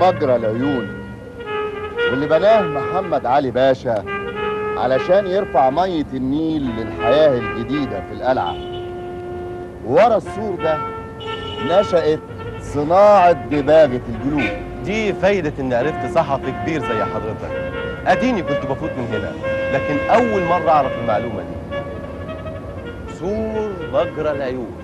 مجرى العيون، واللي بناه محمد علي باشا علشان يرفع مية النيل للحياة الجديدة في القلعة. وورا السور ده نشأت صناعة دباغة الجلود. دي فايدة إني عرفت صحفي كبير زي حضرتك. أديني كنت بفوت من هنا، لكن أول مرة أعرف المعلومة دي. سور مجرى العيون.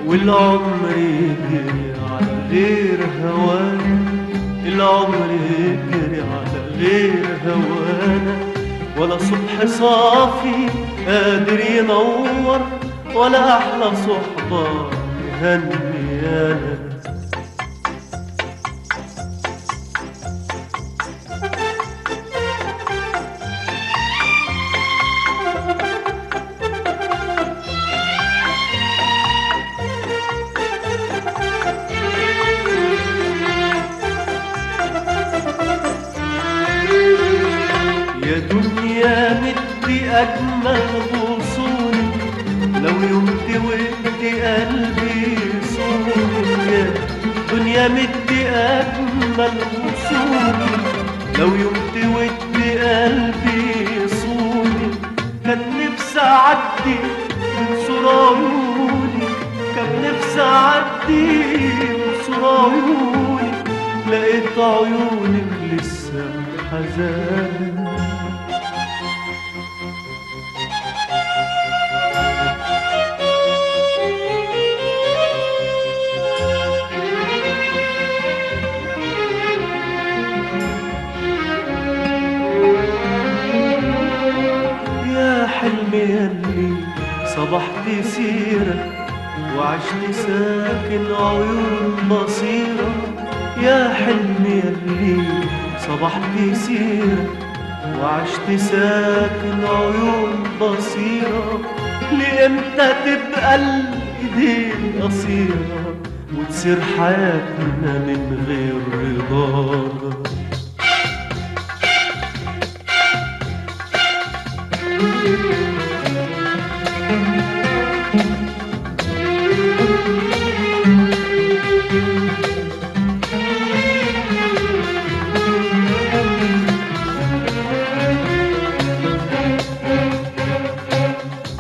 والعمر يجري على غير هوانا، العمر يجري على غير هوانا، ولا صبح صافي قادر ينور، ولا أحلى صحبة يهنيانا. أجمل وصولي لو يوم تودي قلبي صولي، يا دنيا مدي أجمل وصولي لو يوم تودي قلبي صولي. كان نفسي أعدي من سور عيوني، كان نفسي أعدي من سور عيوني، لقيت عيونك لسه حزانة. حلمي يلي صبحت سيرة وعشت ساكن عيون بصيرة، يا حلمي يلي صبحت سيرة وعشت ساكن عيون بصيرة، لإمتى تبقى الإيدين قصيرة وتصير حياتنا من غير رضاها.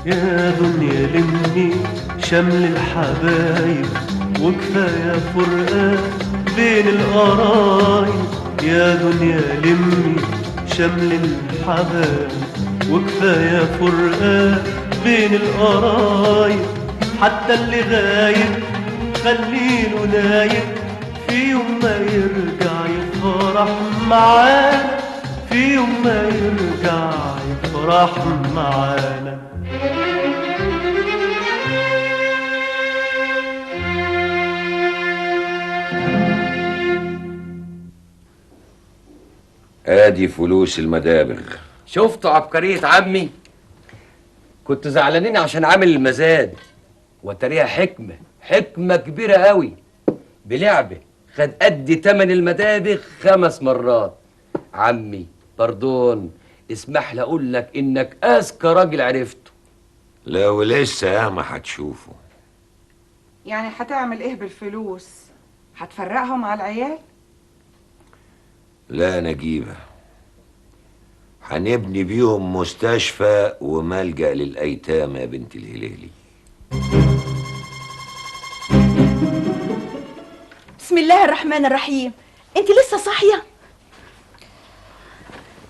يا دنيا لمي شمل الحبايب وكفاية فرقة بين القرايب، يا دنيا لمي شمل الحبايب وكفاية فرقة بين القرايب، حتى اللي غايب خليله نايم، في يوم ما يرجع يفرح معانا، في يوم ما يرجع يفرح معانا. ادي فلوس المدابغ. شفتوا عبقرية عمي؟ كنتوا زعلانين عشان عامل المزاد، وتريها حكمة كبيرة قوي. بلعبة خد قد تمن المدابغ 5 مرات. عمي باردون، اسمح لي اقول لك انك اذكى راجل عرفته. لا ولسه ياما هتشوفه. يعني هتعمل ايه بالفلوس؟ هتفرقهم على العيال؟ لا نجيبة، هنبني بيهم مستشفى وملجأ للأيتام يا بنت الهلالي. بسم الله الرحمن الرحيم. انت لسه صاحية؟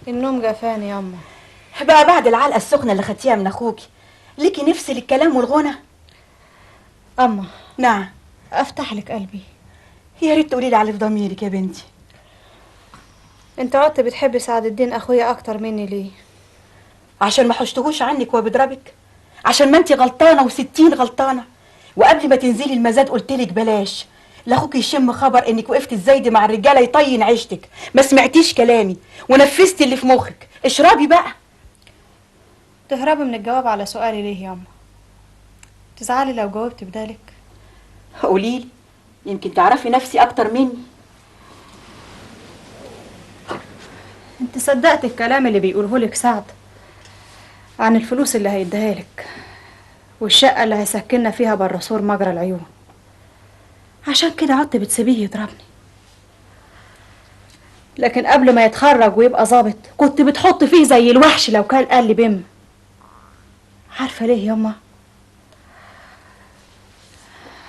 النوم جفاني يا أما. بقى بعد العلقة السخنة اللي خدتيها من أخوكي ليكي نفس للكلام والغنى؟ أما. نعم. أفتح لك قلبي. يا ريت تقولي لي على اللي في ضميرك يا بنتي. انت قعدت بتحبي سعد الدين اخويا اكتر مني ليه؟ عشان ما حشتهوش عنك وبضربك، عشان ما انت غلطانه و60 غلطانه. وقبل ما تنزلي المزاد قلتلك بلاش لاخوك يشم خبر انك وقفتي الزايد مع الرجاله يطين عيشتك. ما سمعتيش كلامي ونفذتي اللي في مخك. اشربي بقى. تهربي من الجواب على سؤالي ليه ياما؟ تزعلي لو جاوبت بدالك؟ قوليلي يمكن تعرفي نفسي اكتر مني. انت صدقت الكلام اللي بيقوله لك سعد عن الفلوس اللي هيديها لك والشقه اللي هيسكننا فيها بره سور مجرى العيون؟ عشان كده عدت بتسيبيه يضربني. لكن قبل ما يتخرج ويبقى ظابط كنت بتحط فيه زي الوحش لو كان قال لي بم. عارفه ليه ياما؟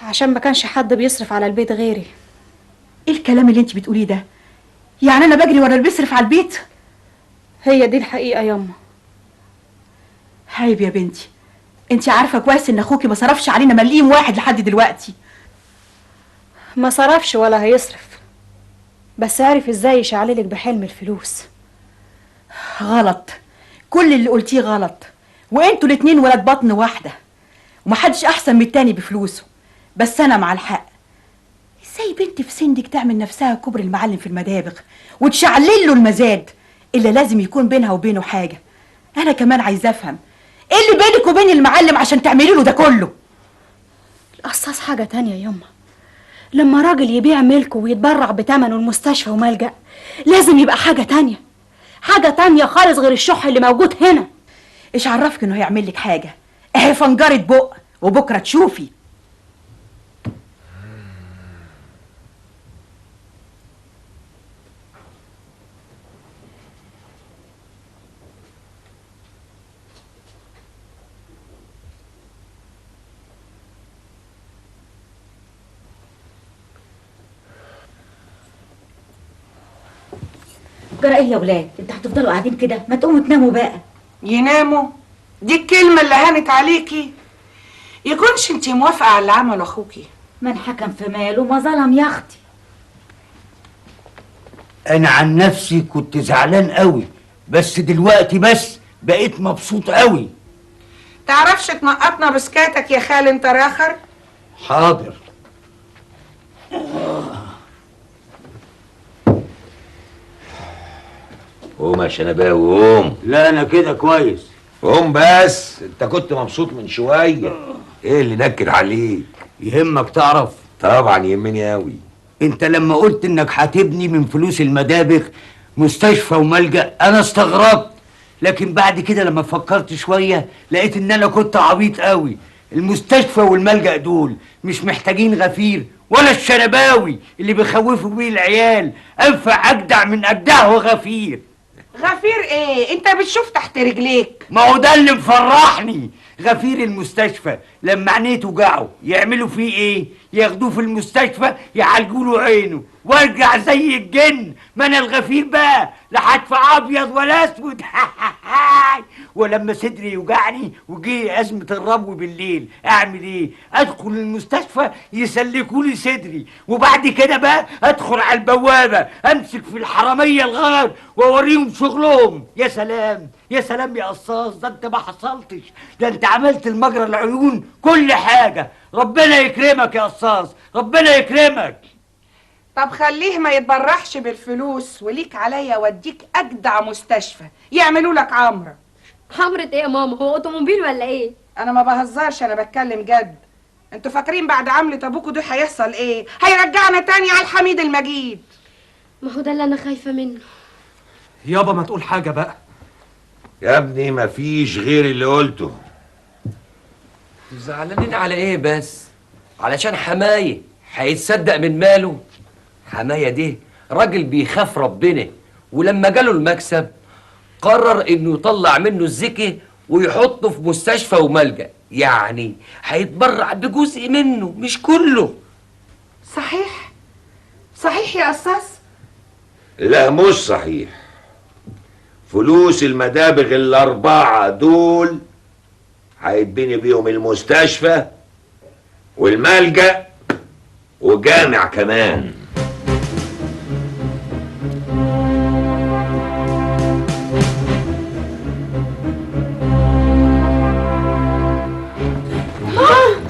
عشان ما كانش حد بيصرف على البيت غيري. ايه الكلام اللي انت بتقوليه ده؟ يعني انا بجري ورا اللي بيصرف على البيت؟ هي دي الحقيقه ياما. عيب يا بنتي، انت عارفه كويس ان اخوكي ما صرفش علينا مليم واحد لحد دلوقتي. ما صرفش ولا هيصرف، بس عارف ازاي يشعللك بحلم الفلوس. غلط، كل اللي قلتيه غلط. وانتوا الاتنين ولاد بطن واحده ومحدش احسن من التاني بفلوسه. بس انا مع الحق. ازاي بنت في سنك تعمل نفسها كبر المعلم في المدابغ وتشعلل له المزاد اللي لازم يكون بينها وبينه حاجه؟ انا كمان عايزه افهم ايه اللي بينك وبين المعلم عشان تعملي له ده كله؟ القصاص حاجه تانية ياما. لما راجل يبيع ملكه ويتبرع بتمنه المستشفى وملجأ لازم يبقى حاجه تانية، حاجه تانية خالص غير الشح اللي موجود هنا. ايش عرفك انه هيعمل لك حاجه؟ اهي فنجره بق وبكره تشوفي. جرى ايه يا ولاد؟ انتوا هتفضلوا قاعدين كده؟ ما تقوموا تناموا بقى. يناموا؟ دي الكلمة اللي هانت عليكي؟ يكونش انتي موافقة على اللي عمله اخوكي؟ من حكم في ماله ما ظلم يا اختي. انا عن نفسي كنت زعلان قوي، بس دلوقتي بقيت مبسوط قوي. تعرفش تنقطنا بسكاتك يا خال انت راخر؟ حاضر. قوم يا شنباوي قوم. لا انا كده كويس. قوم بس، انت كنت مبسوط من شويه. ايه اللي نكد عليك؟ يهمك تعرف؟ طبعا يهمني قوي. انت لما قلت انك هتبني من فلوس المدابغ مستشفى وملجأ انا استغربت، لكن بعد كده لما فكرت شويه لقيت ان انا كنت عبيط قوي. المستشفى والملجأ دول مش محتاجين غفير ولا الشنباوي اللي بيخوفوا بيه العيال. انفع اجدع من اجدع وغفير. غفير ايه؟ انت بتشوف تحت رجليك. ما هو ده اللي مفرحني. غفير المستشفى لما عينيه توجعه يعملوا فيه ايه؟ ياخدوه في المستشفى يعالجوا له عينه وارجع زي الجن. ما انا الغفير بقى لا هدفع ابيض ولا اسود. ولما صدري يوجعني وجي ازمه الربو بالليل اعمل ايه؟ ادخل المستشفى يسلكوا لي صدري، وبعد كده بقى ادخل على البوابه امسك في الحراميه الغار واوريهم شغلهم. يا سلام يا سلام يا قصاص، ده انت ما حصلتش، ده انت عملت المجرى العيون كل حاجه. ربنا يكرمك يا قصاص، ربنا يكرمك. طب خليه ما يتبرحش بالفلوس وليك عليا وديك اجدع مستشفى يعملوا لك عمره. عمرة ايه يا ماما؟ هو اوتوموبيل ولا ايه؟ انا ما بهزرش، انا بتكلم جد. انتوا فاكرين بعد عملة ابوكوا دي هيحصل ايه؟ هيرجعنا تاني على الحميد المجيد. ما هو ده اللي انا خايفة منه. يابا ما تقول حاجة بقى. يا ابني مفيش غير اللي قلته. زعلانين على ايه بس؟ علشان حماية هيتصدق من ماله؟ حماية دي راجل بيخاف ربنا، ولما جاله المكسب قرر انه يطلع منه الزكي ويحطه في مستشفى وملجأ، يعني هيتبرع بجزء منه مش كله. صحيح؟ صحيح يا قصاص؟ لا مش صحيح. فلوس المدابغ الأربعة دول هيتبني بيهم المستشفى والملجأ وجامع كمان.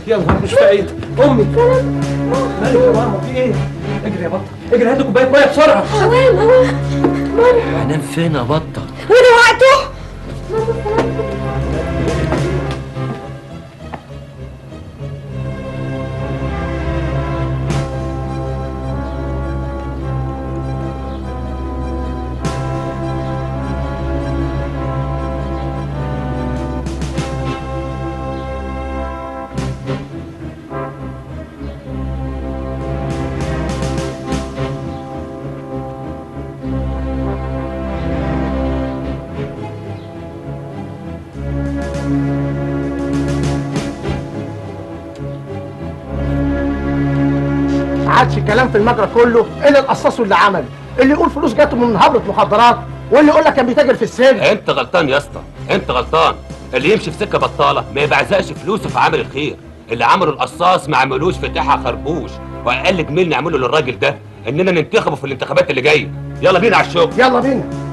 يا نهار مش بعيد. امي مالك يا ماما؟ في ايه؟ اجري يا بطه، اجري هات كوبايه ميه بسرعه. اوام هنام فين يا بطه؟ وانا وقته. عادش كلام في المجرى كله الا القصاص اللي عمله، اللي يقول فلوس جاته من هبره مخدرات، واللي يقول لك كان بيتاجر في السجن. انت غلطان يا اسطى، انت غلطان. اللي يمشي في سكه بطاله ما يبعزقش فلوسه في عمل الخير. اللي عمله القصاص ما عملوش فتحها خربوش، واقل جميل نعمله للراجل ده اننا ننتخبه في الانتخابات اللي جايه. يلا بينا على الشغل. يلا بينا.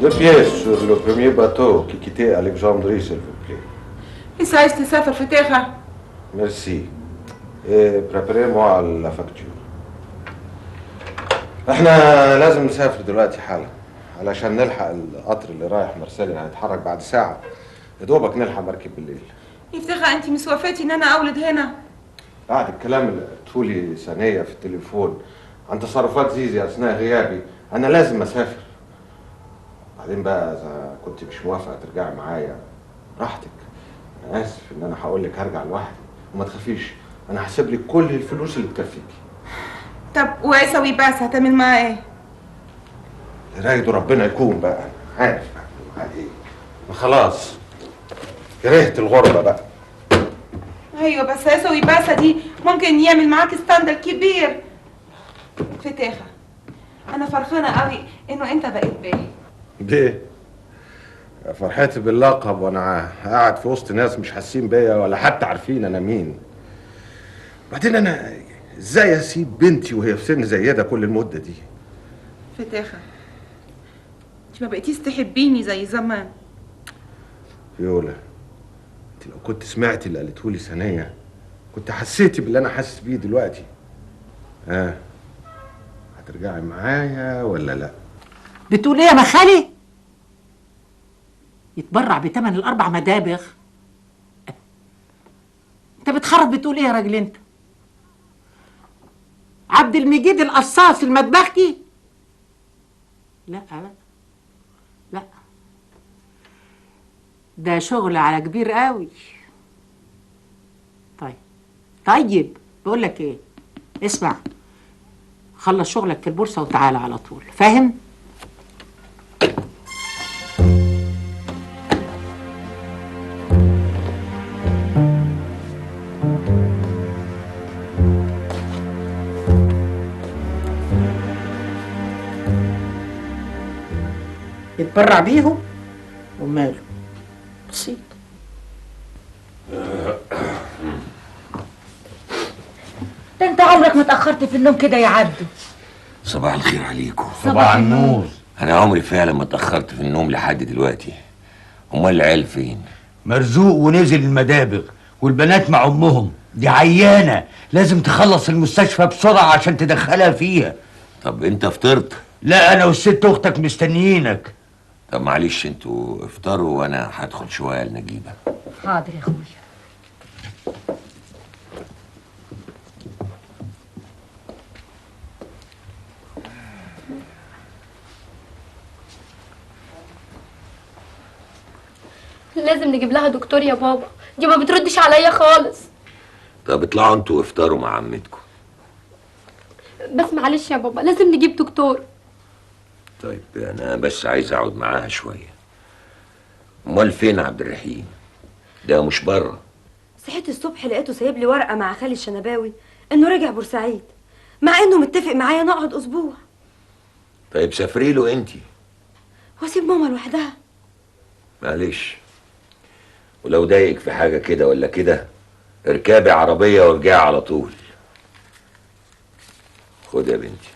Deux pièces sur le premier bateau qui quittait Alexandrie, s'il vous plaît. لسه عايز تسافر فتاخة؟ Merci. Et préparez-moi la facture. احنا لازم نسافر دلوقتي حالا علشان نلحق القطر اللي رايح مرسالي، هيتحرك بعد ساعة. يا دوبك نلحق مركب بالليل. يفتخى انت مسوفاتي ان انا اولد هنا؟ بعد الكلام اللي قلته لي ثانية في التليفون عن تصرفات زيزي أثناء غيابي، أنا لازم أسافر. بعدين بقى إذا كنت مش موافقة ترجعي معايا براحتك. أنا آسف إن أنا هقول لك هرجع لوحدي، وما تخافيش أنا هسيب لك كل الفلوس اللي تكفيكي. طب وعيسوي بس هتعمل معاه ايه؟ رايده ربنا يكون بقى، عارف بعد إيه. خلاص كرهت الغربة بقى. ايوه بس عيسوي باسا دي ممكن يعمل معاك ستاندر كبير. فتاخة انا فرحانة قوي انه انت بقيت باهي. ليه؟ فرحتي باللقب وانا قاعد في وسط ناس مش حاسين بيا ولا حتى عارفين انا مين. بعدين انا ازاي اسيب بنتي وهي في سن زي ده كل المده دي؟ فتاخة انت ما بقيتيش تحبيني زي زمان. فيولا انت لو كنت سمعتي اللي قالته لي ثانيه كنت حسيتي باللي انا حاسس بيه دلوقتي. هترجعي معايا ولا لا؟ بتقول ايه يا مخالي؟ يتبرع بتمن الاربع مدابغ؟ انت بتخرب بتقول ايه يا راجل انت؟ عبد المجيد القصاص المدبختي؟ لا لا لا، ده شغل على كبير قوي. طيب بقول لك ايه، اسمع، خلص شغلك في البورصه وتعالى على طول، فاهم؟ يتبرع بيهم وماله، بسيط. ده انت عمرك ما اتأخرت في النوم كده يا عبدو. صباح الخير عليكم. صباح النور. انا عمري فعلا ما اتاخرت في النوم لحد دلوقتي. امال العيال فين؟ مرزوق ونزل المدابغ والبنات مع امهم، دي عيانه لازم تخلص المستشفى بسرعه عشان تدخلها فيها. طب انت فطرت؟ لا انا والست اختك مستنيينك. طب معلش انتوا افطروا وانا هدخل شويه لنجيبه. حاضر يا اخويا. لازم نجيب لها دكتور يا بابا، دي ما بتردش عليا خالص. طب اطلعوا انتوا وافطروا مع عمتكم. بس معلش يا بابا لازم نجيب دكتور. طيب انا بس عايز اقعد معاها شويه. امال فين عبد الرحيم؟ ده مش بره. صحيت الصبح لقيته سايب لي ورقه مع خالي الشنباوي انه رجع بورسعيد، مع انه متفق معايا نقعد اسبوع. طيب سافري له انتي. واسيب ماما لوحدها؟ معلش، ولو ضايقك في حاجه كده ولا كده اركبي عربيه وارجعي على طول. خد يا بنتي.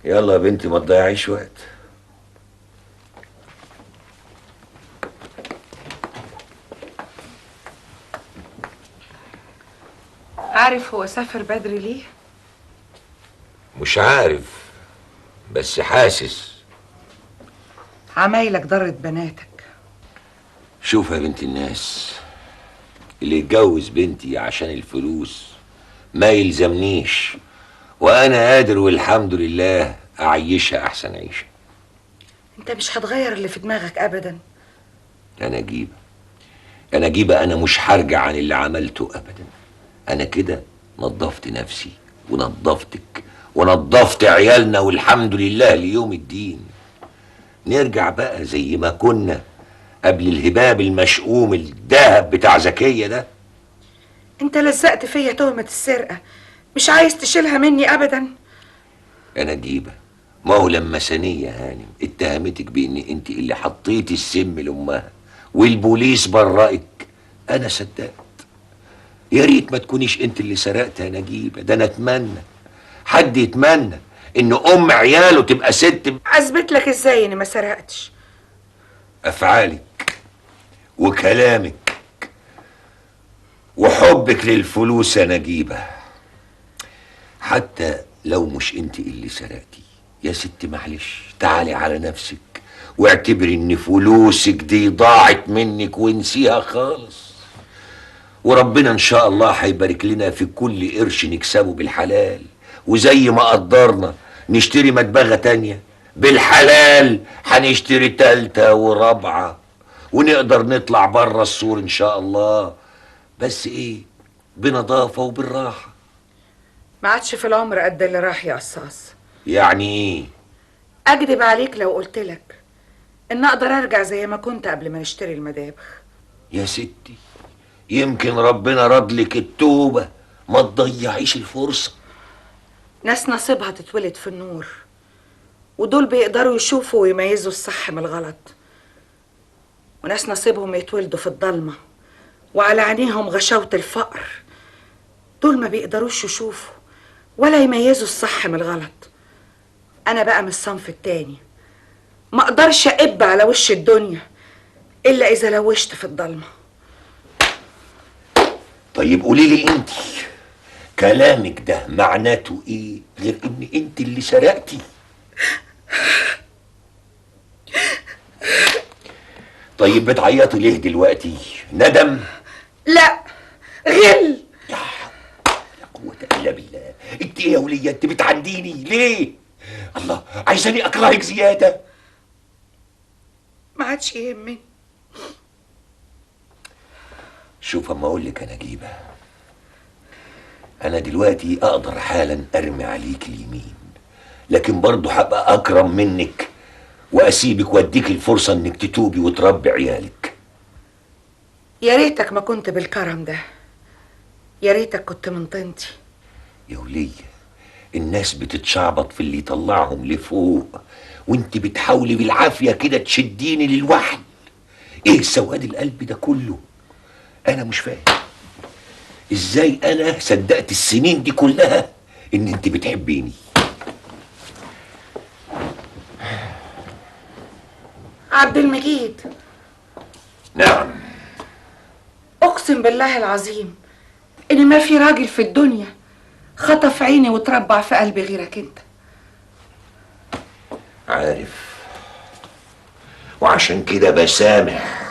يلا يا بنتي ما تضيعيش وقت. عارف هو سافر بدري ليه؟ مش عارف بس حاسس. عمايلك ضرت بناتك. شوف يا بنت الناس، اللي يتجوز بنتي عشان الفلوس ما يلزمنيش، وانا قادر والحمد لله اعيشها احسن عيشه. انت مش هتغير اللي في دماغك ابدا. انا جيبه انا مش هرجع عن اللي عملته ابدا. انا كده نظفت نفسي ونظفتك ونظفت عيالنا والحمد لله ليوم الدين. نرجع بقى زي ما كنا قبل الهباب المشؤوم الدهب بتاع زكية ده. انت لزقت فيا تهمة السرقة، مش عايز تشيلها مني ابدا. انا جيبه، ما هو لما ثانية هانم اتهمتك بان انت اللي حطيتي السم لامها والبوليس برأك، انا صدقت. يا ريت ما تكونيش انت اللي سرقت يا نجيبه، ده انا اتمنى، حد يتمنى ان ام عياله تبقى ست. اثبت لك ازاي اني ما سرقتش؟ افعالك وكلامك وحبك للفلوس يا نجيبه. حتى لو مش انت اللي سرقتي يا ست معلش، تعالي على نفسك واعتبري ان فلوسك دي ضاعت منك وانسيها خالص، وربنا ان شاء الله هيبارك لنا في كل قرش نكسبه بالحلال. وزي ما قدرنا نشتري مدبغة تانية بالحلال هنشتري تالتة ورابعة، ونقدر نطلع بره السور ان شاء الله، بس ايه بنظافة وبالراحة. ما عادش في العمر قد اللي راح يا قصاص. يعني ايه؟ اكدب عليك لو قلت لك ان اقدر ارجع زي ما كنت قبل ما نشتري المدابغ. يا ستي يمكن ربنا رضلك التوبة، ما تضيعيش الفرصة. ناس نصيبها تتولد في النور، ودول بيقدروا يشوفوا ويميزوا الصح من الغلط، وناس نصيبهم يتولدوا في الضلمة وعلى عينيهم غشاوة الفقر، دول ما بيقدروش يشوفوا ولا يميزوا الصح من الغلط. انا بقى من الصنف التاني، ما اقدرش اقب على وش الدنيا الا اذا لوشت في الضلمة. طيب قولي لي انت، كلامك ده معناته ايه غير ان انت اللي سرقتي؟ طيب بتعيطي ليه دلوقتي؟ ندم؟ لا، غل. لا قوة الا بالله. انت ايه يا ولية، انت بتعنديني ليه؟ الله، عايزاني اكرهك زيادة؟ ما عادش يهمني. شوف اما اقول لك يا نجيبه، انا دلوقتي اقدر حالا ارمي عليك اليمين، لكن برضه هبقى اكرم منك واسيبك واديك الفرصه انك تتوبي وتربي عيالك. يا ريتك ما كنت بالكرم ده، يا ريتك كنت من طينتي. يا وليه، الناس بتتشعبط في اللي يطلعهم لفوق، وانت بتحاولي بالعافيه كده تشديني للوحل. ايه سواد القلب ده كله؟ انا مش فاهم ازاي انا صدقت السنين دي كلها ان انت بتحبيني. عبد المجيد. نعم. اقسم بالله العظيم ان ما في راجل في الدنيا خطف عيني وتربع في قلبي غيرك انت. عارف، وعشان كده بسامح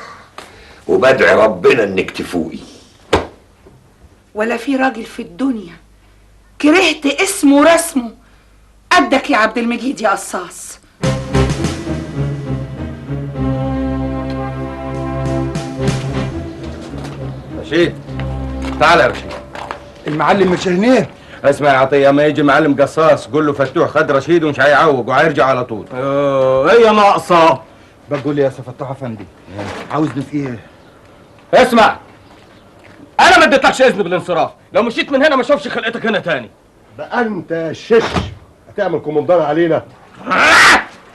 وبدعي ربنا انك تفوقي. ولا في راجل في الدنيا كرهت اسمه ورسمه قدك يا عبد المجيد يا قصاص. رشيد تعال يا رشيد. المعلم مش هنا. اسمع يا عطيه، ما يجي معلم قصاص قول له فتوح خد رشيد ومش هيعوج وهيرجع على طول. ايه ناقصه؟ بقول يا فتوح افندي عاوزني في ايه؟ اسمع، انا ما اديتلكش اذن بالانصراف، لو مشيت من هنا ما اشوفش خلقتك هنا تاني. بقى انت شش هتعمل كومندان علينا؟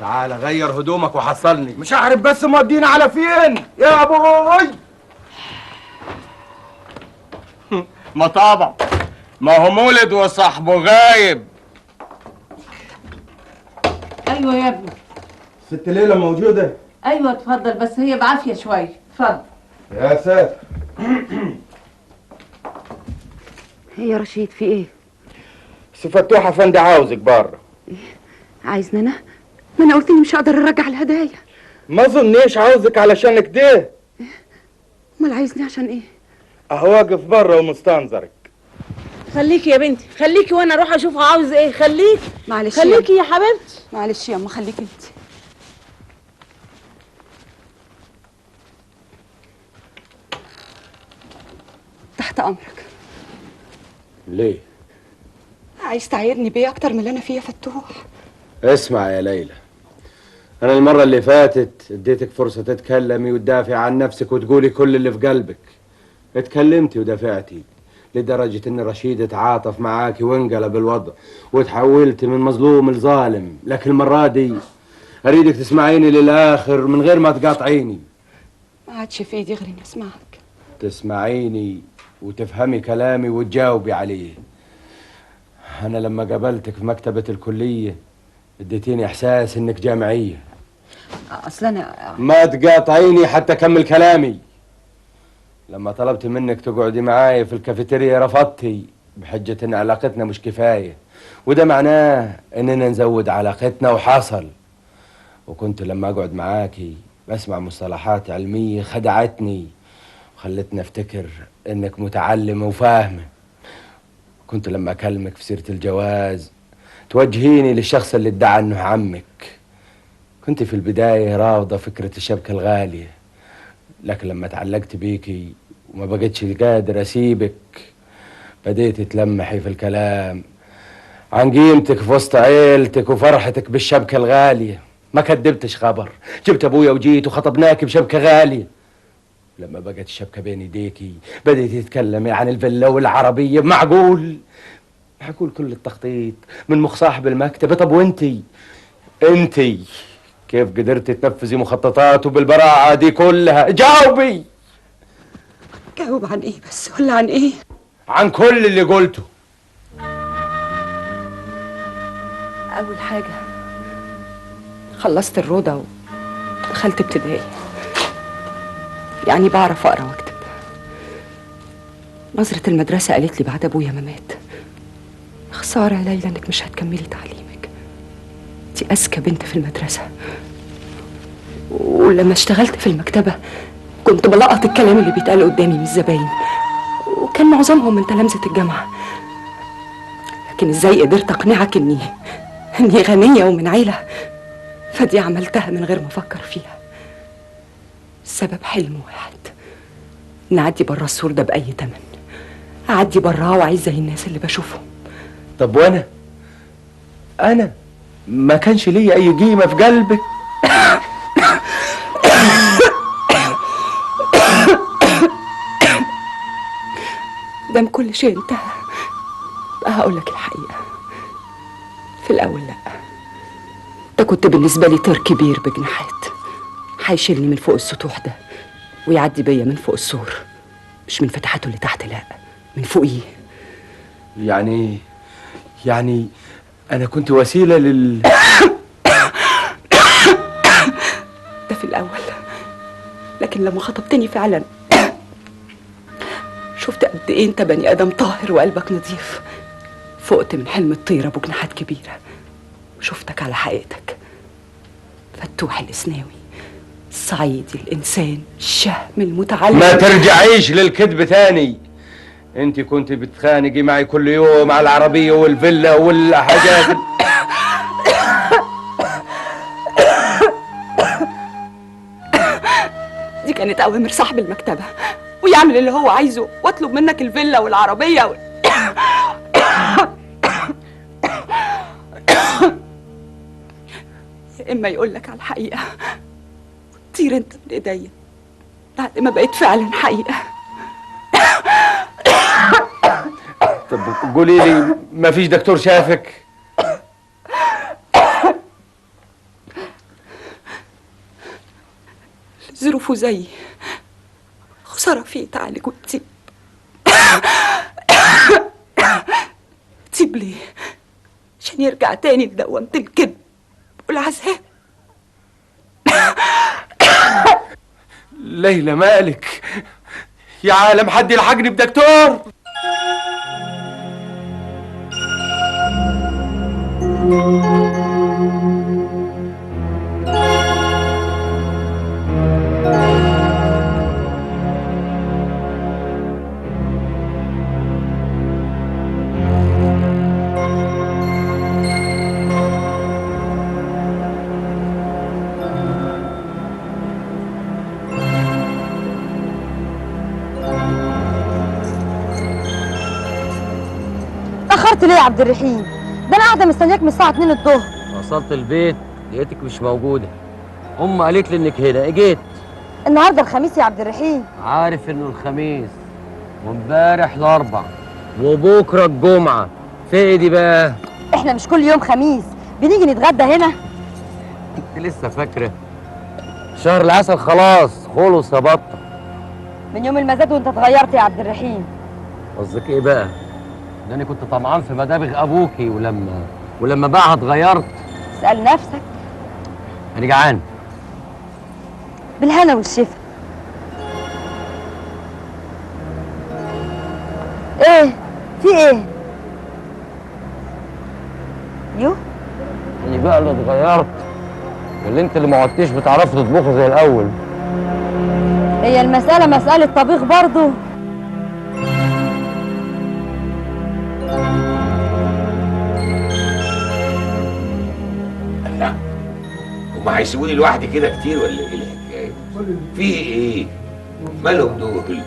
تعال غير هدومك وحصلني. مش عارف بس مودينا على فين يا ابوي. ما طبعا، ما هو مولد وصاحبه غايب. ايوه يا ابني. ست ليلى موجوده؟ ايوه اتفضل، بس هي بعافيه شويه. اتفضل. يا ساتر. يا رشيد في ايه؟ سي فتوح افندي عاوزك بره. عايزني انا؟ ما انا قلت لي مش هقدر ارجع الهدايا. ما ظنيش عاوزك علشان كده. امال عايزني عشان ايه؟ اهو واقف بره ومستنظرك. خليكي يا بنتي، خليكي وانا اروح اشوفه عاوز ايه. خليكي معلش خليكي يا حبيبتي. معلش يا اما خليكي انت. تحت امرك. ليه؟ عايز تعايرني بيه اكتر من اللي انا فيه يا فتوح؟ اسمع يا ليلى، أنا المرة اللي فاتت اديتك فرصة تتكلمي وتدافعي عن نفسك وتقولي كل اللي في قلبك. اتكلمتي ودافعتي لدرجة إن رشيد اتعاطف معاكي وانقلب الوضع وتحولتي من مظلوم لظالم، لكن المرة دي أريدك تسمعيني للآخر من غير ما تقاطعيني. ما عادش في ايدي غير اني اسمعك. تسمعيني وتفهمي كلامي وتجاوبي عليه. أنا لما قابلتك في مكتبة الكلية اديتيني إحساس إنك جامعية. اصل انا ما تقاطعيني حتى أكمل كلامي. لما طلبت منك تقعدي معايا في الكافيتيريا رفضتي بحجة إن علاقتنا مش كفاية، وده معناه إننا نزود علاقتنا وحصل. وكنت لما أقعد معاكي بسمع مصطلحات علمية خدعتني وخلتني أفتكر إنك متعلمة وفاهمة. كنت لما أكلمك في سيرة الجواز توجهيني للشخص اللي ادعى إنه عمك. كنت في البداية رافضة فكرة الشبكة الغالية، لكن لما تعلقت بيكي وما بقتش قادر أسيبك بديت تلمحي في الكلام عن قيمتك في وسط عيلتك وفرحتك بالشبكة الغالية. ما كدبتش خبر، جبت أبويا وجيت وخطبناكي بشبكة غالية. لما بقت الشبكة بين ايديكي بديتي تتكلمي عن الفيلا والعربية. معقول كل التخطيط من مخ صاحب المكتب. طب وانتي كيف قدرتي تنفذي مخططاته بالبراعة دي كلها؟ جاوبي. جاوب عن ايه بس ولا عن ايه؟ عن كل اللي قلته. اول حاجة خلصت الروضة ودخلت ابتدائي، يعني بعرف اقرا واكتب. نظرة المدرسة قالت لي بعد ابويا ما مات خسارة يا ليلى انك مش هتكملي تعليمك، دي اذكى بنت في المدرسة. ولما اشتغلت في المكتبة كنت بلقط الكلام اللي بيتقال قدامي من الزباين، وكان معظمهم من تلامذة الجامعة. لكن ازاي قدرت اقنعك اني غنية ومن عيلة؟ فدي عملتها من غير ما افكر فيها. السبب حلم واحد، نعدي برا السور ده بأي تمن، أعدي براه وأعيش زي الناس اللي بشوفهم. طب وأنا؟ أنا ما كانش ليا أي قيمة في قلبك؟ دام كل شيء انتهى بقى هقول لك الحقيقة. في الأول لأ، انت كنت بالنسبة لي طير كبير بجناحات هيشيلني من فوق السطوح ده ويعدي بيا من فوق السور، مش من فتحاته اللي تحت، لا من فوقيه. يعني أنا كنت وسيلة ده في الأول، لكن لما خطبتني فعلا شفت قد إيه أنت بني آدم طاهر وقلبك نظيف. فقت من حلم الطيرة أبو جناحات كبيرة وشفتك على حقيقتك، فتوح الإسناوي، الصعيدي، الإنسان، الشهم المتعلم. ما ترجعيش للكذب تاني. انت كنت بتخانقي معي كل يوم على العربية والفيلا والحاجات. دي كانت أوامر صاحب المكتبة، ويعمل اللي هو عايزه واطلب منك الفيلا والعربيه يا اما يقول لك على الحقيقه وتطير انت من ايديا بعد ما بقيت فعلا حقيقه. طب قولي لي مفيش دكتور شافك؟ ظروفه زيي، خسارة فيه تعالج وتسيب. تسيب ليه؟ عشان يرجع تاني لدوامة الكذب والعذاب. ليلى مالك؟ يا عالم حد يلحقني بدكتور. اتأخرت ليه يا عبد الرحيم؟ ده انا قاعده مستنياك من الساعه 2 الظهر. وصلت البيت لقيتك مش موجوده. قالت لي انك هنا، اجيت. النهارده الخميس يا عبد الرحيم. عارف انه الخميس وامبارح الاربع وبكره الجمعه. في ايه دي بقى؟ احنا مش كل يوم خميس بنيجي نتغدى هنا؟ انت لسه فاكره؟ شهر العسل خلاص خلص يا بطه. من يوم المزاد وانت اتغيرت يا عبد الرحيم. قصدك ايه بقى؟ ده انا كنت طمعان في مدابغ ابوكي ولما بقى اتغيرت. اسال نفسك. انا جعان. بالهنا والشفا. ايه في ايه؟ يو انا بقى اللي اتغيرت ولا انت اللي ما عدتيش بتعرفي تطبخي زي الاول؟ هي المساله مساله طبيخ برضو؟ لا هما هيسيبوني لوحدي كده كتير ولا ايه الحكايه؟ في ايه؟ مالهم دول؟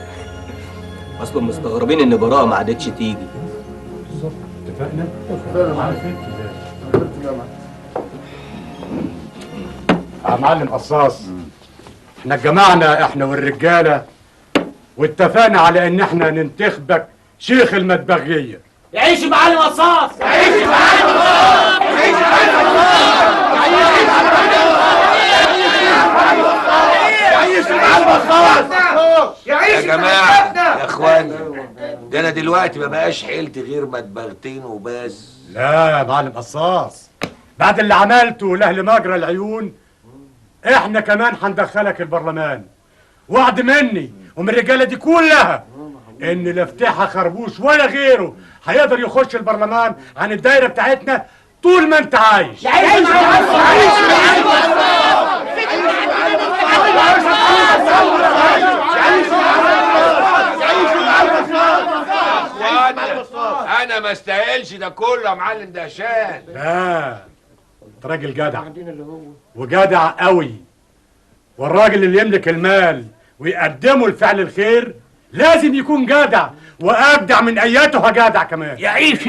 اصلا مستغربين ان براءه ما عادتش تيجي. بالظبط اتفقنا على يا معلم قصاص، احنا اتجمعنا احنا والرجاله واتفقنا على ان احنا ننتخبك شيخ المدبغيه. يعيش معلم قصاص! يعيش معلم قصاص! يعيش معلم قصاص! يعيش معلم قصاص! يا جماعه يا اخواني، ده انا دلوقتي ما بقاش حيلتي غير مدبغتين وبس. لا يا معلم قصاص، بعد اللي عملته لاهل مجرى العيون احنا كمان هندخلك البرلمان. وعد مني ومن الرجاله دي كلها ان لا فتحها خربوش ولا غيره هيقدر يخش البرلمان عن الدايره بتاعتنا طول ما انت عايش. يعيش انا ما استاهلش ده كله يا معلم دهشان. لا انت راجل جدع وجدع قوي، والراجل اللي يملك المال ويقدمه لفعل الخير لازم يكون جدع وابدع من اياتها جدع كمان. يعيش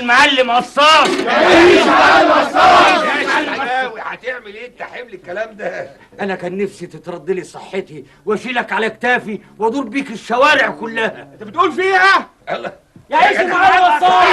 المعلم قصاص! يعيش المعلم قصاص! هتعمل ايه انت حمل الكلام ده؟ انا كان نفسي تترد لي صحتي واشيلك على كتافي وادور بيك الشوارع كلها. انت بتقول فيها؟ الله يعيش المعلم قصاص!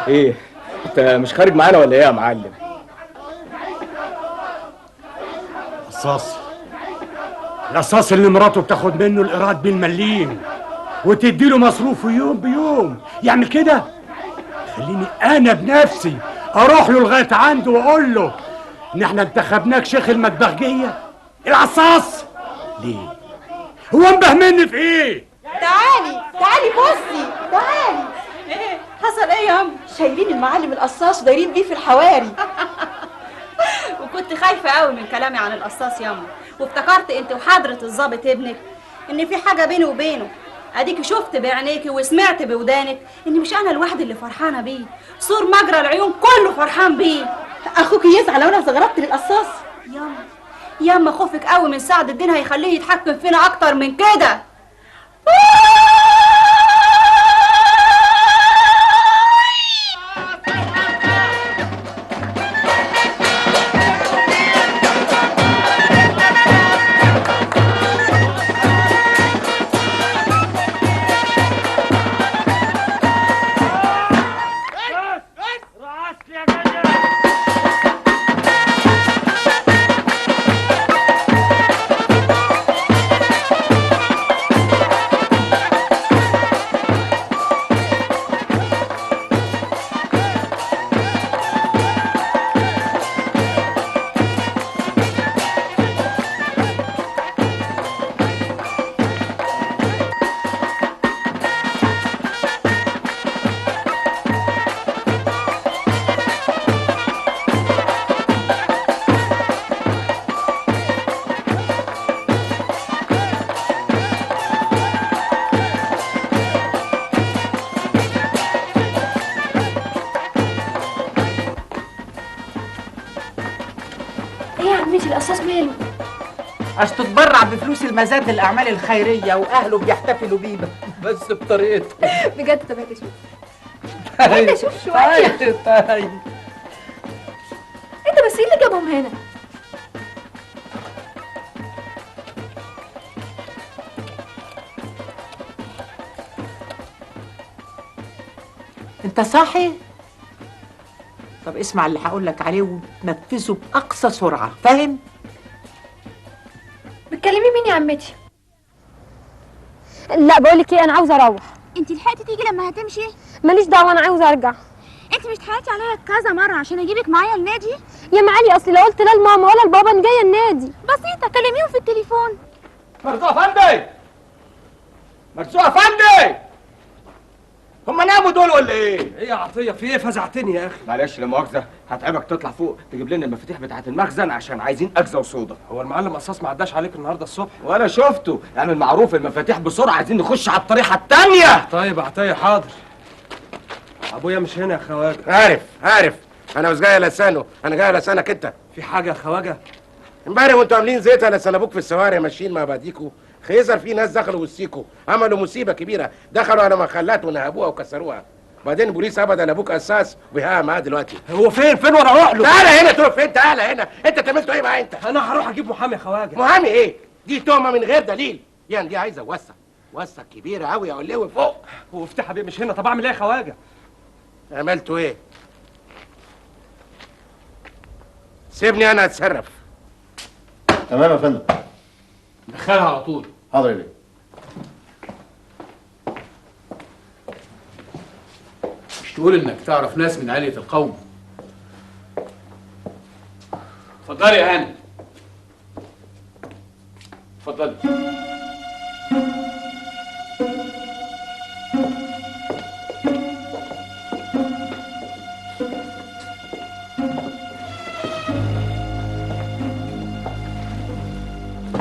ايه انت مش خارج معانا ولا ايه يا معلم؟ قصاص، القصاص اللي مراته بتاخد منه الايراد بالمليم وتديله مصروفه يوم بيوم يعمل كده؟ خليني انا بنفسي اروح له لغايه عنده واقول له ان احنا انتخبناك شيخ المدبغيه. القصاص ليه؟ هو انبه مني في ايه؟ تعالي بصي تعالي. ايه حصل ايه يا ام؟ شايلين المعلم القصاص ودايرين بيه في الحواري. وكنت خايفه قوي من كلامي عن القصاص ياما، وافتكرت انت وحضره الضابط ابنك ان في حاجه بيني وبينه. اديكي شفت بعينيكي وسمعت بودانك ان مش انا الوحيده اللي فرحانه بيه، سور مجرى العيون كله فرحان بيه. اخوك يزعل لو انا استغربت للقصاص. ياما خوفك قوي من سعد الدين هيخليه يتحكم فينا اكتر من كده. القصاص ماله؟ عشان تتبرع بفلوس المزاد للاعمال الخيريه واهله بيحتفلوا بيه بس بطريقته. بجد طب هات اشوف. هات اشوف شويه. طيب انت بس ايه اللي جابهم هنا؟ انت صاحي؟ طب اسمع اللي هقول لك عليه وتنفذه باقصى سرعه، فاهم؟ بتكلمي مين يا عمتي؟ لا بقول لك ايه، انا عاوزه اروح. انت لحقتي تيجي لما هتمشي؟ ماليش دعوه، انا عاوزه ارجع. انت مش اتحايلتي عليا كذا مره عشان اجيبك معايا النادي؟ يا معالي اصل لو قلت لا لماما ولا لبابا انا جايه النادي. بسيطه، كلميهم في التليفون. مرزوق افندي، مرزوق افندي، هم ناموا دول ولا ايه؟ ايه يا عطيه في ايه؟ فزعتني يا اخي. معلش لا مؤاخذه، هتعبك تطلع فوق تجيب لنا المفاتيح بتاعه المخزن عشان عايزين اجزه وصودا. هو المعلم قصاص ما عداش عليك النهارده الصبح؟ ولا شفته، اعمل معروف المفاتيح بسرعه، عايزين نخش على الطريقه الثانيه. طيب عطيه حاضر. ابويا مش هنا يا خواجه. عارف انا مش جاي لسانه، انا جاي لسانك انت. في حاجه يا خواجه؟ امبارح وانتوا عاملين زيت على سلبوك في الشوارع ماشيين مع بعضيكوا، خيزر في ناس دخلوا وسيكوا عملوا مصيبه كبيره، دخلوا على مخلات ونهبوها وكسروها. بعدين البوليس قبض على ابوك اساس وبيها معاه دلوقتي. هو فين وانا اروح له؟ تعالى هنا. تقف فين؟ تعالى هنا. انت تعملتوا ايه معاه انت؟ انا هروح اجيب محامي يا خواجه. محامي ايه؟ دي تهمه من غير دليل، يعني دي عايزه وثق كبيره قوي يا علوي فوق. هو افتح بيه مش هنا، طب اعمل ايه يا خواجه؟ عملتوا ايه؟ سيبني انا اتصرف. تمام يا فندم. دخلها على طول. حاضر يا بيه. مش تقول انك تعرف ناس من عائلة القوم؟ اتفضلي يا هاني. اتفضلي.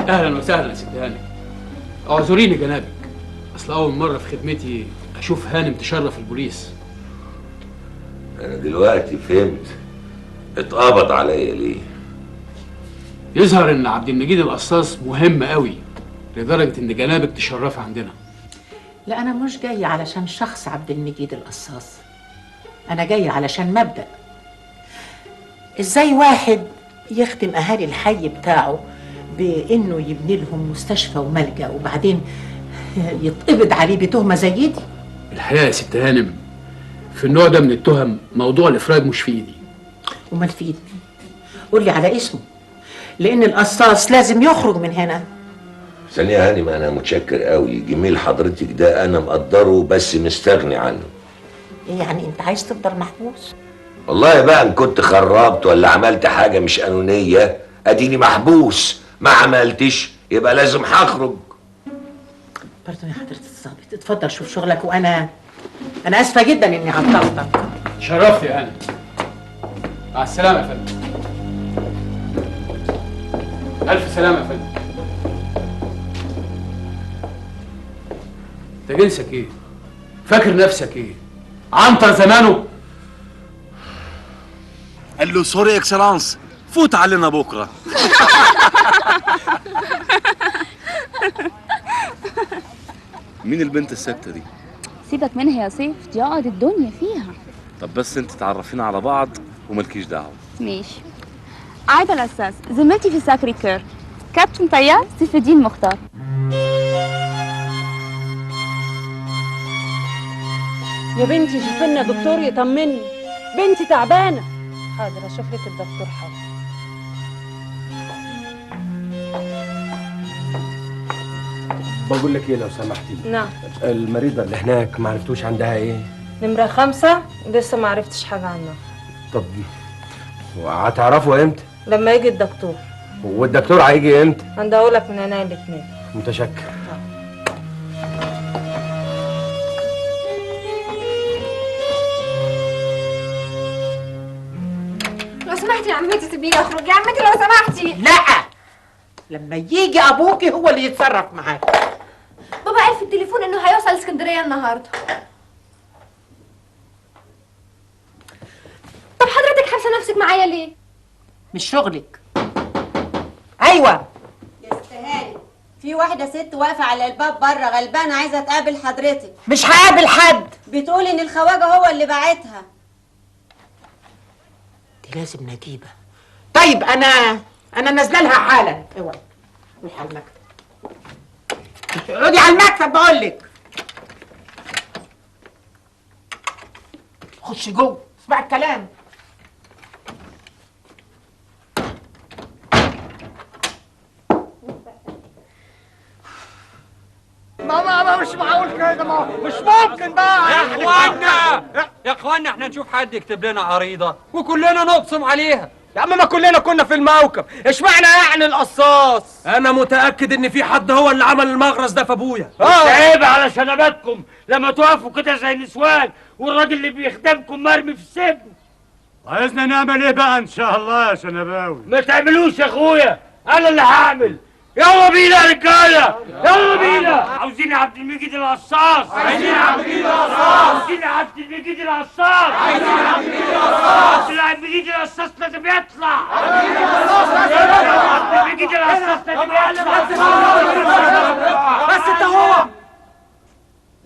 اهلا وسهلا يا ست هاني. اعذريني جنابك، اصل اول مره في خدمتي اشوف هانم تشرف البوليس. انا دلوقتي فهمت اتقبض عليا ليه. يظهر ان عبد المجيد القصاص مهم قوي لدرجه ان جنابك تشرفي عندنا. لا انا مش جايه علشان شخص عبد المجيد القصاص، انا جايه علشان مبدأ. ازاي واحد يخدم اهالي الحي بتاعه بانه يبني لهم مستشفى وملجأ وبعدين يتقبض عليه بتهمه زي دي؟ الحقيقه يا ست هانم في النوع ده من التهم موضوع الافراج مش في ايدي. امال في ايدي؟ قول لي على اسمه، لان القصاص لازم يخرج من هنا. ثانية هانم، انا متشكر قوي، جميل حضرتك ده انا مقدره بس مستغني عنه. ايه يعني انت عايز تفضل محبوس؟ والله بقى ان كنت خربت ولا عملت حاجة مش قانونية اديني محبوس، ما عملتش يبقى لازم هخرج. برضه يا حضرة الضابط اتفضل شوف شغلك، وانا اسفة جدا اني عطلتك. شرفت يا هانم. مع السلامة يا فندم. الف سلامه يا فندم. انت جنسك ايه؟ فاكر نفسك ايه؟ عنتر زمانه؟ قال له سوري اكسلانس، فوت علينا بكره. مين البنت الساكته دي؟ سيبك منها يا سيف، دي عقد الدنيا فيها. طب بس انت تعرفينا على بعض وملكيش دعوه. ماشي. عايدة الأساس، زميلتي في ساكري كير، كابتن طيار سيف الدين مختار. يا بنتي شوف لنا دكتور يطمني، بنتي تعبانه. حاضر اشوف لك الدكتور. حاضر. بقول لك ايه لو سمحتي؟ نعم. المريضه اللي هناك ما عرفتوش عندها ايه؟ نمرة 5 لسه ما عرفتش حاجة عنها. طب هتعرفوا امتى؟ لما يجي الدكتور. والدكتور هيجي امتى؟ هندهولك من عينيا الاتنين. متشكر. لو سمحتي يا عمتي سيبيني اخرج يا عمتي لو سمحتي. لا، لما يجي ابوكي هو اللي يتصرف معاك. بابا قال في التليفون انه هيوصل اسكندريه النهارده. طب حضرتك حابسه نفسك معايا ليه؟ مش شغلك. ايوه يا ست هاني، في واحدة ست واقفة على الباب بره غلبانة عايزة تقابل حضرتك. مش هقابل حد. بتقول ان الخواجة هو اللي باعتها. دي لازم نجيبه. طيب انا نازله لها حالا. اوعي روحي على المكتب. اقعدي على المكتب بقول لك. خشي جوه اسمعي الكلام. ما مش معقول كده، مش ممكن بقى. يا اخوانا احنا نشوف حد يكتب لنا عريضه وكلنا نبصم عليها. يا عم ما كلنا كنا في الموكب، اشمعنى يعني القصاص؟ انا متاكد ان في حد هو اللي عمل المغرز ده في ابويا. عيب على شنباتكم لما تقفوا كده زي نسوان والراجل اللي بيخدمكم مرمي في السجن. عايزنا نعمل ايه بقى ان شاء الله يا شنباوي؟ ما تعملوش يا اخويا، انا اللي هعمل. يلا بينا يا رجاله، يلا بينا. عاوزين عبد المجيد القصاص، عايزين عبد المجيد القصاص، عايزين عبد المجيد القصاص، عايزين عبد المجيد القصاص. عبد المجيد القصاص لازم يطلع. عبد المجيد القصاص لازم يطلع. بس انت هو.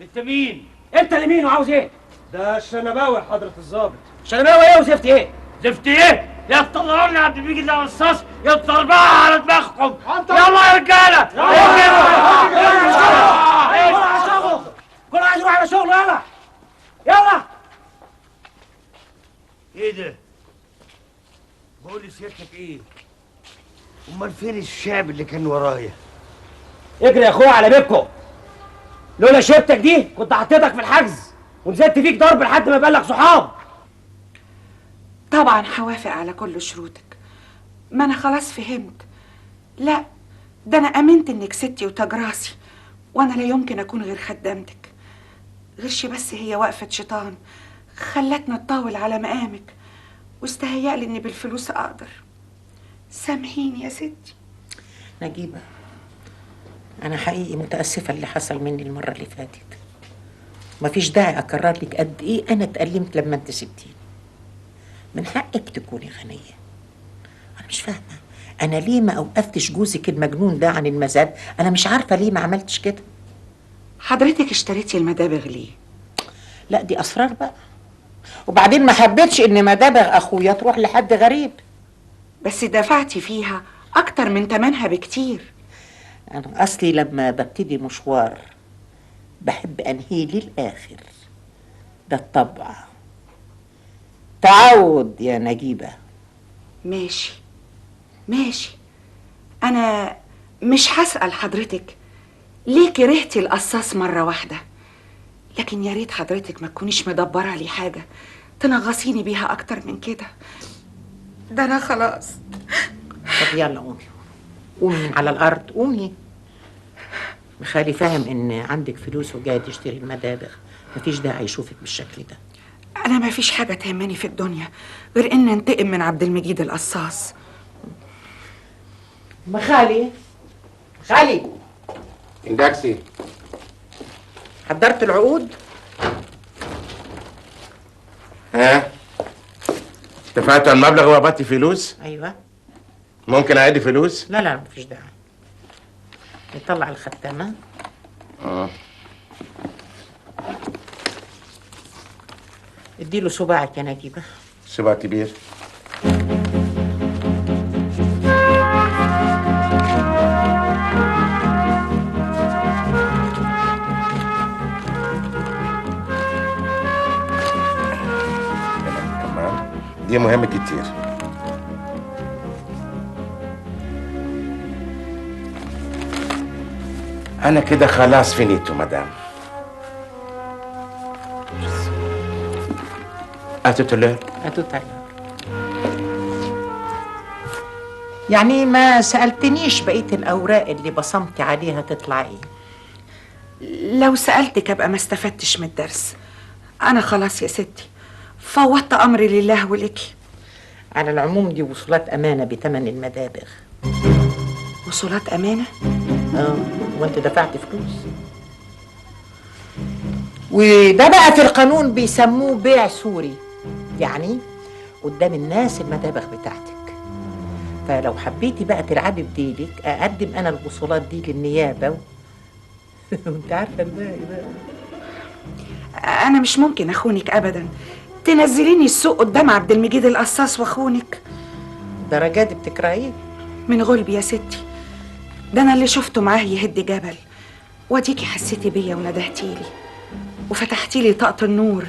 انت مين؟ انت اللي مين وعاوز ايه؟ ده الشنباوي يا حضرة الظابط. شنباوي ايه وزفت ايه؟ زفت ايه؟ يا تطلعوني عبد المجيد القصاص يا تضربها على دماغكم. يلا يا رجاله. كل عايز يروح على شغله. يلا يلا. ايه ده؟ بقول لسيادتك ايه؟ امال فين الشعب اللي كان ورايا؟ اجري يا اخويا على بيتكم. لولا شيبتك دي كنت حطيتك في الحجز ونزلت فيك ضرب لحد ما يبقى لك صحاب. طبعا هوافق على كل شروطك، ما انا خلاص فهمت. لا، ده انا امنت انك ستي وتاج راسي، وانا لا يمكن اكون غير خدامتك. غيرش بس هي وقفة شيطان خلتنا نطاول على مقامك، واستهيألي اني بالفلوس اقدر. سامحيني يا ستي. نجيبه، انا حقيقي متاسفه اللي حصل مني المره اللي فاتت. مفيش داعي اكرر لك قد ايه انا اتألمت لما انت سبتيني. من حقك تكوني غنيه. انا مش فاهمه انا ليه ما اوقفتش جوزك المجنون ده عن المزاد. انا مش عارفه ليه ما عملتش كده. حضرتك اشتريتي المدابغ ليه؟ لا دي اسرار بقى. وبعدين ما حبيتش ان مدابغ اخويا تروح لحد غريب. بس دفعتي فيها اكتر من تمنها بكتير. انا اصلي لما ببتدي مشوار بحب انهيه للاخر. ده الطبع. تعود يا نجيبه. ماشي ماشي. انا مش هسأل حضرتك ليه كرهتي القصاص مرة واحدة، لكن يا ريت حضرتك ما تكونيش مدبرة لي حاجة تنغصيني بيها اكتر من كده. ده انا خلاص. طب يلا قومي، قومي من على الارض، قومي. خالي فاهم ان عندك فلوس وجاي تشتري المدابغ، مفيش داعي يشوفك بالشكل ده. انا ما فيش حاجة تهمني في الدنيا غير ان انتقم من عبد المجيد القصاص. ما خالي خالي اندكسي. حضرت العقود؟ ها اتفقت على المبلغ وقبضتي فلوس؟ ايوه. ممكن اعدي فلوس؟ لا مفيش داعي. نطلع الختامة. اديله صباعك يا نجيبة. صباع كبير. دي مهمة كتير. أنا كده خلاص فينيتو مدام. أتوتلر. يعني ما سألتنيش بقية الأوراق اللي بصمتي عليها تطلع إيه؟ لو سألتك أبقى ما استفدتش من الدرس. أنا خلاص يا ستي فوضت أمري لله ولك. على العموم دي وصولات أمانة بتمن المدابغ. وصولات أمانة؟ وأنت دفعت فلوس. وده بقى في القانون بيسموه بيع سوري، يعني قدام الناس المدابغ بتاعتك. فلو حبيتي بقى تلعبي بديلك أقدم أنا الوصولات دي للنيابة وأنت عارفة الباقي بقى. أنا مش ممكن أخونك أبدا. تنزليني السوق قدام عبد المجيد القصاص وأخونك؟ درجات دي بتكرهيه؟ من غلبي يا ستي، ده أنا اللي شفته معاه يهد جبل، واديكي حسيتي بيا وندهتيلي وفتحتيلي طاقة النور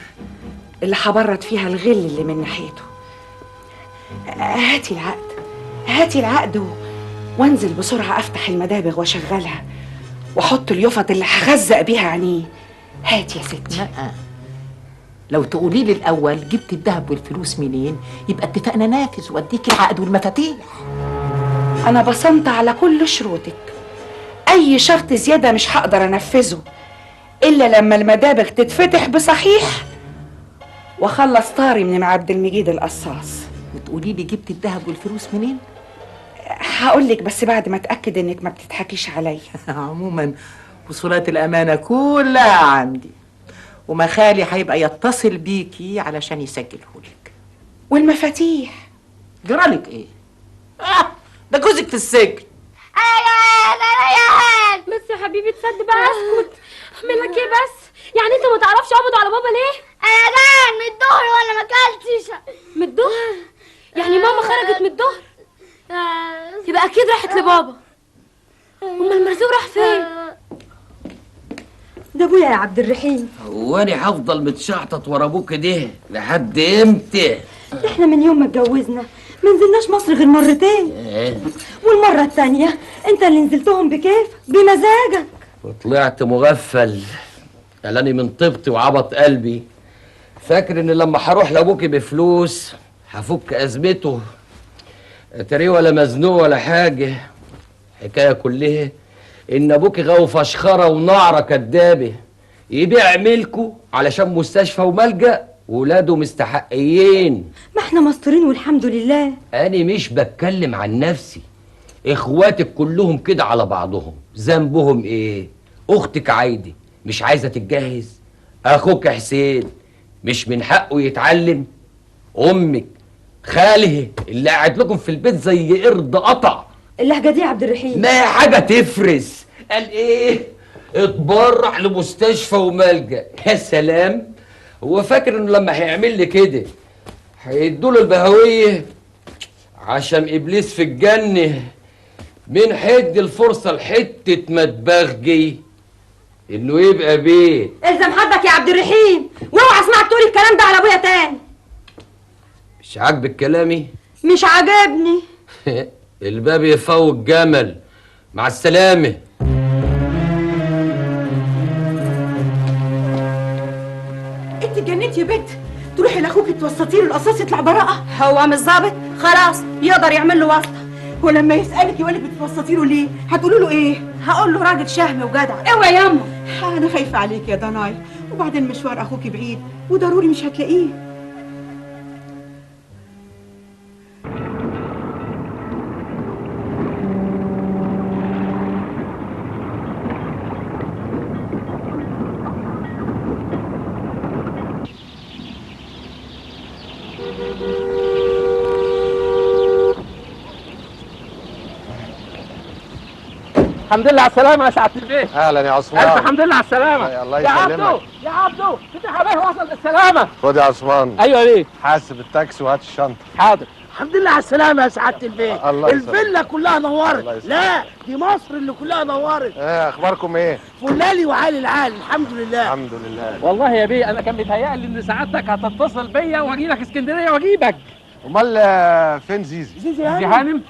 اللي هبرد فيها الغل اللي من ناحيته. هاتي العقد وانزل بسرعة أفتح المدابغ وأشغلها وأحط اليفط اللي هخزق بيها عينيه. هاتي يا ستي. لا، لو تقولي لي الأول جبت الذهب والفلوس منين يبقى اتفقنا نافذ وأديك العقد والمفاتيح. أنا بصمت على كل شروطك، أي شرط زيادة مش هقدر أنفذه إلا لما المدابغ تتفتح بصحيح وأخلص طاري من عبد المجيد القصاص. وتقولي لي جبت الذهب والفلوس منين؟ هقولك بس بعد ما أتأكد إنك ما بتضحكيش عليا. عموما وصولات الأمانة كلها عندي، وما خالي هيبقى يتصل بيكي علشان يسجلهولك. والمفاتيح جرالك ايه؟ ده جوزك في السجن. بس يا حبيبي تصدق بقى اسكت. اعمل لك ايه بس؟ يعني انت ما تعرفش اقبض على بابا ليه؟ انا جعان من الظهر وانا ما اكلتش. من الظهر؟ يعني ماما خرجت من الظهر؟ يبقى اكيد راحت لبابا. امال مرزوق راح فين؟ ده ابويا يا عبد الرحيم. وانا هفضل متشحطط ورا ابوك ده لحد امتى؟ احنا من يوم ما اتجوزنا ما نزلناش مصر غير مرتين، والمرة التانية انت اللي نزلتهم بكيف بمزاجك. وطلعت مغفل قالاني من طيبتي وعبط قلبي، فاكر ان لما هروح لابوكي بفلوس هفك ازمته. اتاريه ولا مزنوق ولا حاجه. الحكايه كلها ان ابوكي غاوي فشخره ونعره كدابه، يبيع ملكه علشان مستشفى وملجأ وولاده مستحقيين. ما احنا مستورين والحمد لله. انا مش بتكلم عن نفسي، اخواتك كلهم كده على بعضهم. ذنبهم ايه؟ اختك عايده مش عايزه تتجهز، اخوك حسين مش من حقه يتعلم، امك خاله اللي قاعد لكم في البيت زي قرد قطع. اللهجه دي يا عبد الرحيم ما حاجه تفرس. قال ايه؟ اتبرع لمستشفى وملجأ. يا سلام، هو فاكر انه لما هيعمل لي كده هيدوله البهويه؟ عشان ابليس في الجنه من حد الفرصه لحته متبغجي انه يبقى بيه. الزم حدك يا عبد الرحيم، واوعى اسمعك تقولي الكلام ده على ابويا تاني. مش عاجبك كلامي؟ مش عاجبني. الباب يفوق جمل. مع السلامه. انت اتجننتي يا بنت، تروحي لاخوك توسطي له القصاص يطلع براءه. هو مش ظابط خلاص يقدر يعمل له واسطه. ولما يسالك يقول لك بتوسطي له ليه هتقولي له ايه؟ هقول له راجل شهم وجدع. اوعى ياما. انا خايفه عليك يا ضناي، وبعدين مشوار اخوك بعيد وضروري مش هتلاقيه. الحمد لله على السلامة يا سعادة البيه. اهلا يا عثمان. ألف الحمد لله على السلامة. الله يا يسلمك. عبدو يا عبدو فتح عليه وصل بالسلامة. خد يا عثمان. أيوة يا بيه. حاسب التاكسي وهات الشنطه. حاضر. الحمد لله على السلامة يا سعادة البيه. الله يسلمك. الفيلا كلها نورت. الله يسلمك. لا دي مصر اللي كلها نورت. ايه اخباركم ايه؟ فلالي وعالي العال الحمد لله. الحمد لله. والله يا بيه أنا كان بيتهيألي إن سعادتك هتتصل بيا وأجي لك اسكندرية وأجيبك. امال فين زيزي؟ زيزي هانم.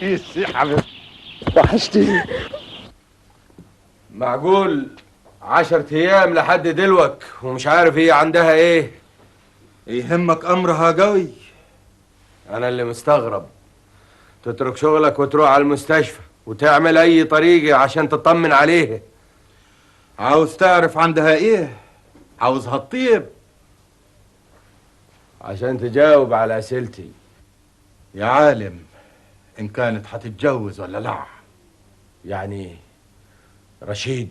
زيزي حبيبتي وحشتيني. معقول 10 ايام لحد دلوك ومش عارف هي عندها ايه؟ يهمك امرها قوي. انا اللي مستغرب تترك شغلك وتروح على المستشفى وتعمل اي طريقة عشان تطمن عليها. عاوز تعرف عندها ايه؟ عاوزها تطيب عشان تجاوب على اسئلتي. يا عالم ان كانت هتتجوز ولا لا. يعني رشيد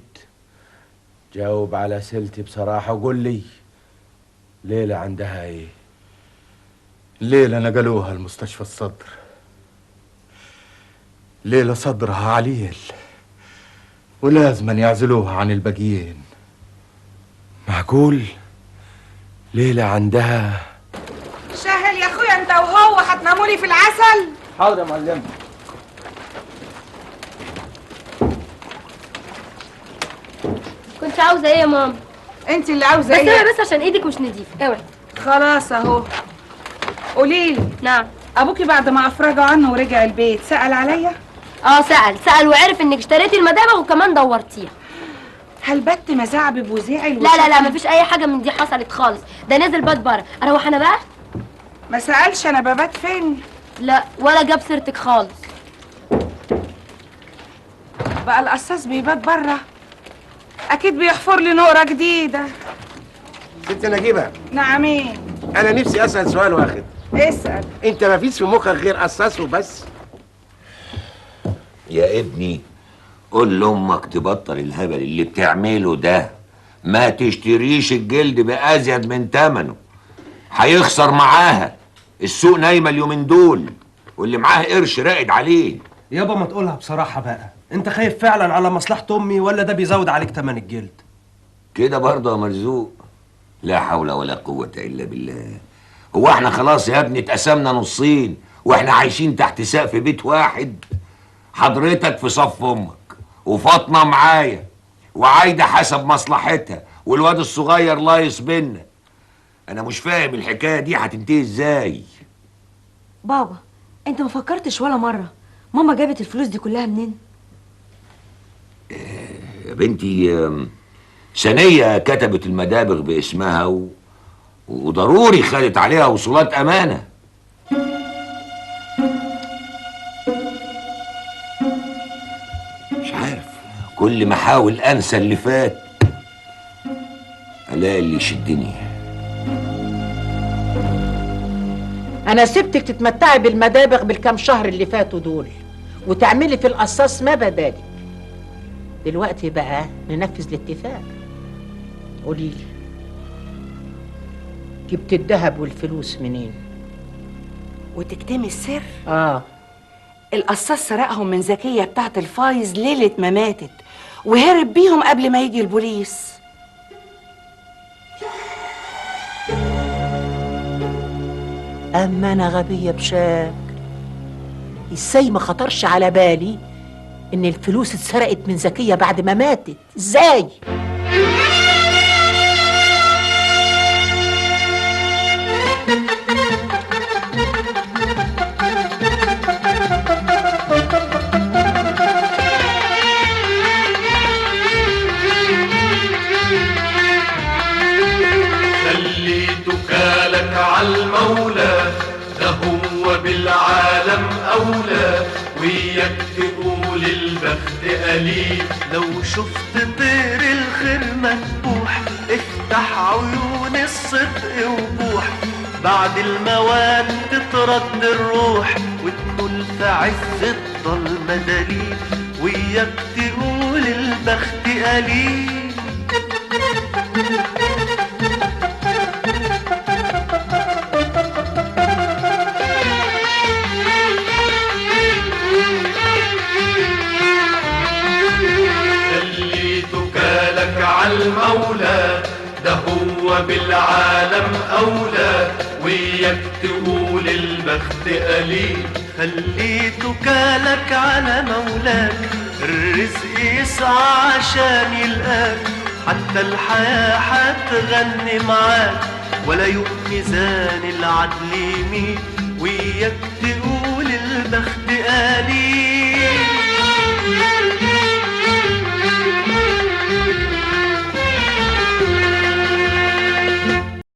جاوب على اسئلتي بصراحة وقول لي ليلى عندها ايه؟ ليلى نقلوها المستشفى الصدر. ليلى صدرها عليل ولازم يعزلوها عن الباقيين. معقول ليلى عندها؟ سهل يا اخويا انت وهو هتناموا لي في العسل. حاضر يا معلم. كنت عاوزه ايه يا ماما؟ انت اللي عاوزه بس ايه؟ اوعي بس عشان ايدك مش نضيفه اوعي. خلاص اهو. قولي لي. نعم. ابوكي بعد ما افرجوا عنه ورجع البيت سأل عليا؟ سأل وعرف انك اشتريتي المدابغ وكمان دورتيها. هل بت مزعبب وزعل؟ لا مفيش اي حاجه من دي حصلت خالص. ده نزل بات بره. اروح انا بقى؟ ما سألش انا ببات فين؟ لا ولا جاب سيرتك خالص. بقى القصاص بيبات بره. اكيد بيحفر لي نقره جديده. ست نجيبه. نعمين. انا نفسي اسال سؤال واحد. اسال. انت ما فيش في مخك غير قصاص وبس؟ يا ابني قول لامك تبطل الهبل اللي بتعمله ده. ما تشتريش الجلد بأزيد من ثمنه، هيخسر معاها. السوق نايمه اليومين دول واللي معاه قرش راقد عليه. يابا ما تقولها بصراحة بقى، انت خايف فعلا على مصلحة امي ولا ده بيزود عليك تمن الجلد؟ كده برضه يا مرزوق؟ لا حول ولا قوة إلا بالله. هو احنا خلاص يا ابني اتقسمنا نصين واحنا عايشين تحت سقف بيت واحد؟ حضرتك في صف امك وفاطمة معايا وعايدة حسب مصلحتها والواد الصغير لايص بينا. انا مش فاهم الحكاية دي هتنتهي ازاي. بابا انت ما فكرتش ولا مرة ماما جابت الفلوس دي كلها منين؟ يا بنتي ثانية كتبت المدابغ باسمها وضروري خدت عليها وصولات أمانة. مش عارف، كل ما أحاول أنسى اللي فات ألاقي اللي يشدني. أنا سبتك تتمتعي بالمدابغ بالكام شهر اللي فاتوا دول وتعملي في القصاص ما بدالك. دلوقتي بقى ننفذ الاتفاق. قوليلي جبت الذهب والفلوس منين؟ وتكتمي السر؟ اه القصاص سرقهم من زكية بتاعت الفايز ليلة ما ماتت وهرب بيهم قبل ما يجي البوليس. أما أنا غبية بشكل. إزاي ما خطرش على بالي إن الفلوس اتسرقت من زكية بعد ما ماتت؟ إزاي؟ خليتك عالمولى ده هو بالعالم أولى وياك تقول البخت قليل. لو شفت طير الخير مذبوح افتح عيون الصدق وبوح بعد المواد تترد الروح وتكون في عز الضلمة دليل وياك تقول البخت قليل. مع المولى، ده هو بالعالم أولى، وياك تقول البخت قليل. خليت وكالك على مولاك، الرزق يسعى عشان يلقاك، حتى الحياة حتغني معاك، ولا يوم ميزان العدل يميل، وياك تقول البخت